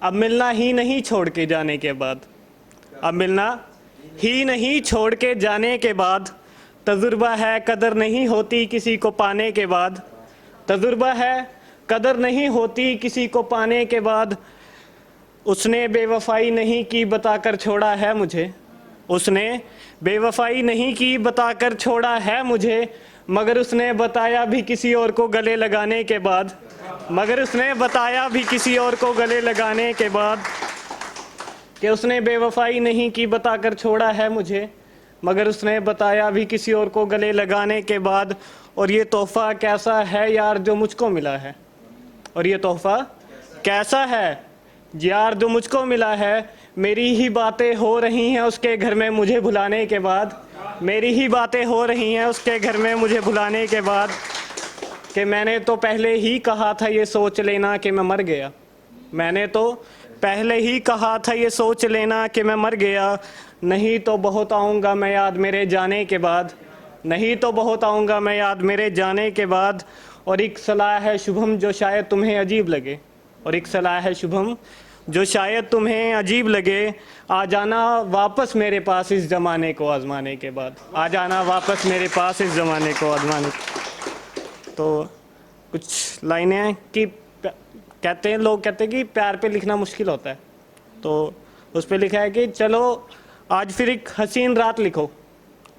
अब मिलना ही नहीं छोड़ के जाने के बाद, अब मिलना ही नहीं छोड़ के जाने के बाद, तजुर्बा है कदर नहीं होती किसी को पाने के बाद, तजुर्बा है कदर नहीं होती किसी को पाने के बाद, उसने बेवफाई नहीं की बताकर छोड़ा है मुझे, उसने बेवफाई नहीं की बताकर छोड़ा है मुझे, मगर उसने बताया भी किसी और को गले लगाने के बाद, मगर उसने बताया भी किसी और को गले लगाने के बाद, कि उसने बेवफाई नहीं की बताकर छोड़ा है मुझे, मगर उसने बताया भी किसी और को गले लगाने के बाद। और ये तोहफ़ा कैसा है यार जो मुझको मिला है, और ये तोहफ़ा कैसा है यार जो मुझको मिला है, मेरी ही बातें हो रही हैं उसके घर में मुझे भुलाने के बाद, मेरी ही बातें हो रही हैं उसके घर में मुझे भुलाने के बाद, कि मैंने तो पहले ही कहा था ये सोच लेना कि मैं मर गया, मैंने तो पहले ही कहा था ये सोच लेना कि मैं मर गया, नहीं तो बहुत आऊँगा मैं याद मेरे जाने के बाद, नहीं तो बहुत आऊँगा मैं याद मेरे जाने के बाद। और एक सलाह है शुभम जो शायद तुम्हें अजीब लगे, और एक सलाह है शुभम जो शायद तुम्हें अजीब लगे, आ जाना वापस मेरे पास इस ज़माने को आज़माने के बाद, आ जाना वापस मेरे पास इस ज़माने को आज़माने। तो कुछ लाइनें हैं कि कहते हैं, लोग कहते हैं कि प्यार पे लिखना मुश्किल होता है, तो उस पे लिखा है कि चलो आज फिर एक हसीन रात लिखो,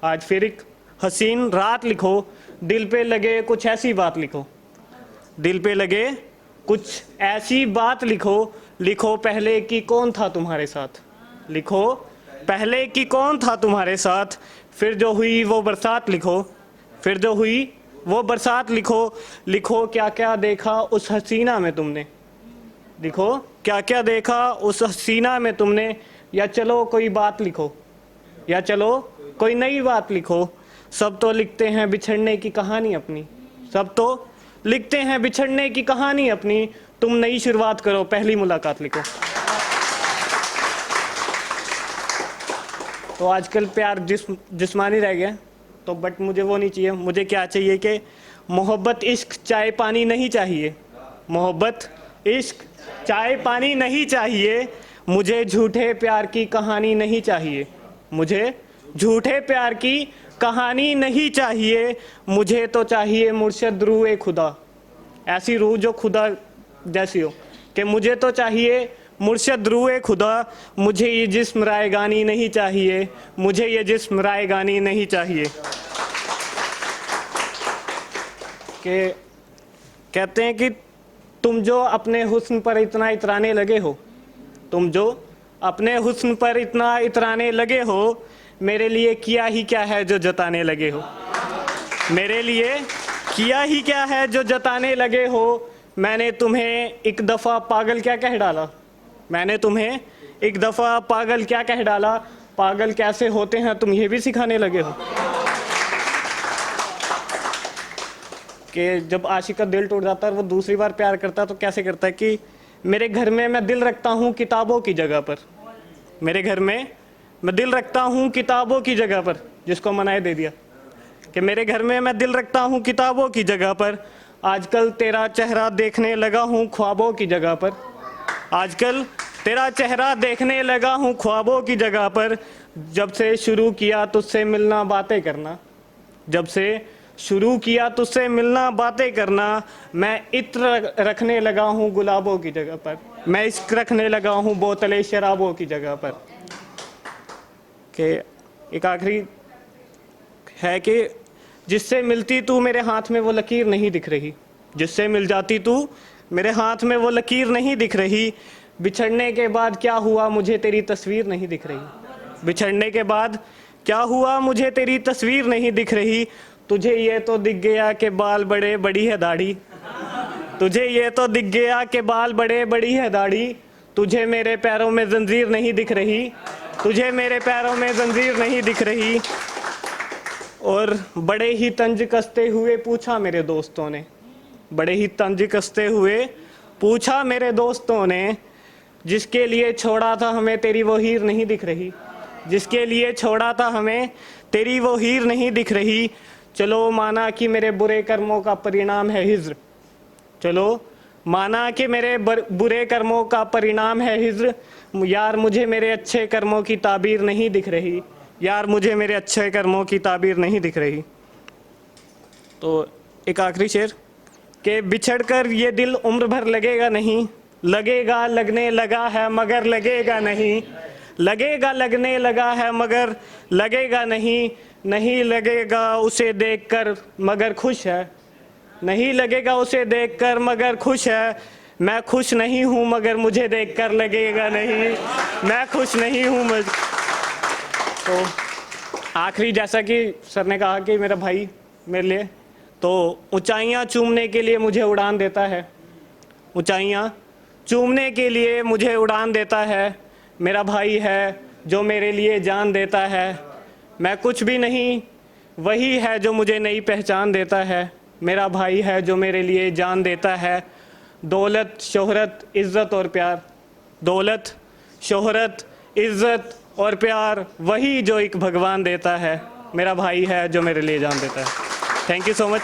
आज फिर एक हसीन रात लिखो, दिल पे लगे कुछ ऐसी बात लिखो, दिल पे लगे कुछ ऐसी बात लिखो, लिखो पहले कि कौन था तुम्हारे साथ, लिखो पहले कि कौन था तुम्हारे साथ, फिर जो हुई वो बरसात लिखो, फिर जो हुई वो बरसात लिखो, लिखो क्या क्या देखा उस हसीना में तुमने, लिखो क्या क्या देखा उस हसीना में तुमने, या चलो कोई बात लिखो, या चलो कोई नई बात लिखो, सब तो लिखते हैं बिछड़ने की कहानी अपनी, सब तो लिखते हैं बिछड़ने की कहानी अपनी, तुम नई शुरुआत करो पहली मुलाकात लिखो। तो आजकल प्यार जिस्मानी रह गया, तो बट मुझे वो नहीं चाहिए, मुझे क्या चाहिए कि मोहब्बत इश्क चाय पानी नहीं चाहिए, मोहब्बत इश्क चाय पानी नहीं चाहिए, मुझे झूठे प्यार की कहानी नहीं चाहिए, मुझे झूठे प्यार की कहानी नहीं चाहिए, मुझे तो चाहिए मुर्शद रूह खुदा, ऐसी रूह जो खुदा जैसी हो, कि मुझे तो चाहिए मुर्शद रूह खुदा, मुझे ये जिस्म रायगानी नहीं चाहिए, मुझे ये जिस्म रायगानी नहीं चाहिए। कि कहते हैं कि तुम जो अपने हुस्न पर इतना इतराने लगे हो, तुम जो अपने हुस्न पर इतना इतराने लगे हो, मेरे लिए किया ही क्या है जो जताने लगे हो, मेरे लिए किया ही क्या है जो जताने लगे हो, मैंने तुम्हें एक दफ़ा पागल क्या कह डाला, मैंने तुम्हें एक दफ़ा पागल क्या कह डाला, पागल कैसे होते हैं तुम ये भी सिखाने लगे हो। कि जब आशिक का दिल टूट जाता है और वो दूसरी बार प्यार करता है तो कैसे करता है कि मेरे घर में मैं दिल रखता हूँ किताबों की जगह पर, मेरे घर में मैं दिल रखता हूँ किताबों की जगह पर, जिसको मनाए दे दिया कि मेरे घर में मैं दिल रखता हूँ किताबों की जगह पर, आजकल तेरा चेहरा देखने लगा हूँ ख्वाबों की जगह पर, आजकल तेरा चेहरा देखने लगा हूँ ख्वाबों की जगह पर, जब से शुरू किया तुझसे मिलना बातें करना, जब से शुरू किया तुझसे मिलना बातें करना, मैं इत्र रखने लगा हूँ गुलाबों की जगह पर, मैं इश्क रखने लगा हूँ बोतलें शराबों की जगह पर। के एक आखिरी है कि जिससे मिलती तू मेरे हाथ में वो लकीर नहीं दिख रही, जिससे मिल जाती तू मेरे हाथ में वो लकीर नहीं दिख रही, बिछड़ने के बाद क्या हुआ मुझे तेरी तस्वीर नहीं दिख रही, बिछड़ने के बाद क्या हुआ मुझे तेरी तस्वीर नहीं दिख रही, तुझे ये तो दिख गया कि बाल बड़े बड़ी है दाढ़ी, तुझे ये तो दिख गया कि बाल बड़े बड़ी है दाढ़ी, तुझे मेरे पैरों में जंजीर नहीं दिख रही, तुझे मेरे पैरों में जंजीर नहीं दिख रही। और बड़े ही तंज कसते हुए पूछा मेरे दोस्तों ने, बड़े ही तंज कसते हुए पूछा मेरे दोस्तों ने, जिसके लिए छोड़ा था हमें तेरी वो हीर नहीं दिख रही, जिसके लिए छोड़ा था हमें तेरी वो हीर नहीं दिख रही, चलो माना कि मेरे बुरे कर्मों का परिणाम है हिज्र, चलो माना कि मेरे बुरे कर्मों का परिणाम है हिज्र, यार मुझे मेरे अच्छे कर्मों की ताबीर नहीं दिख रही, यार मुझे मेरे अच्छे कर्मों की ताबीर नहीं दिख रही। तो एक आखिरी शेर कि बिछड़ कर ये दिल उम्र भर लगेगा नहीं, लगेगा लगने लगा है मगर लगेगा नहीं, लगेगा लगने लगा है मगर लगेगा नहीं, नहीं लगेगा उसे देखकर मगर खुश है, नहीं लगेगा उसे देखकर मगर खुश है, मैं खुश नहीं हूँ मगर मुझे देखकर लगेगा नहीं, मैं खुश नहीं हूँ तो आखिरी, जैसा कि सर ने कहा कि मेरा भाई मेरे लिए, तो ऊंचाइयां चूमने के लिए मुझे उड़ान देता है, ऊंचाइयां चूमने के लिए मुझे उड़ान देता है, मेरा भाई है जो मेरे लिए जान देता है, मैं कुछ भी नहीं वही है जो मुझे नई पहचान देता है, मेरा भाई है जो मेरे लिए जान देता है, दौलत शोहरत इज़्ज़त और प्यार, दौलत शोहरत इज़्ज़त और प्यार वही जो एक भगवान देता है, मेरा भाई है जो मेरे लिए जान देता है। Thank you so much.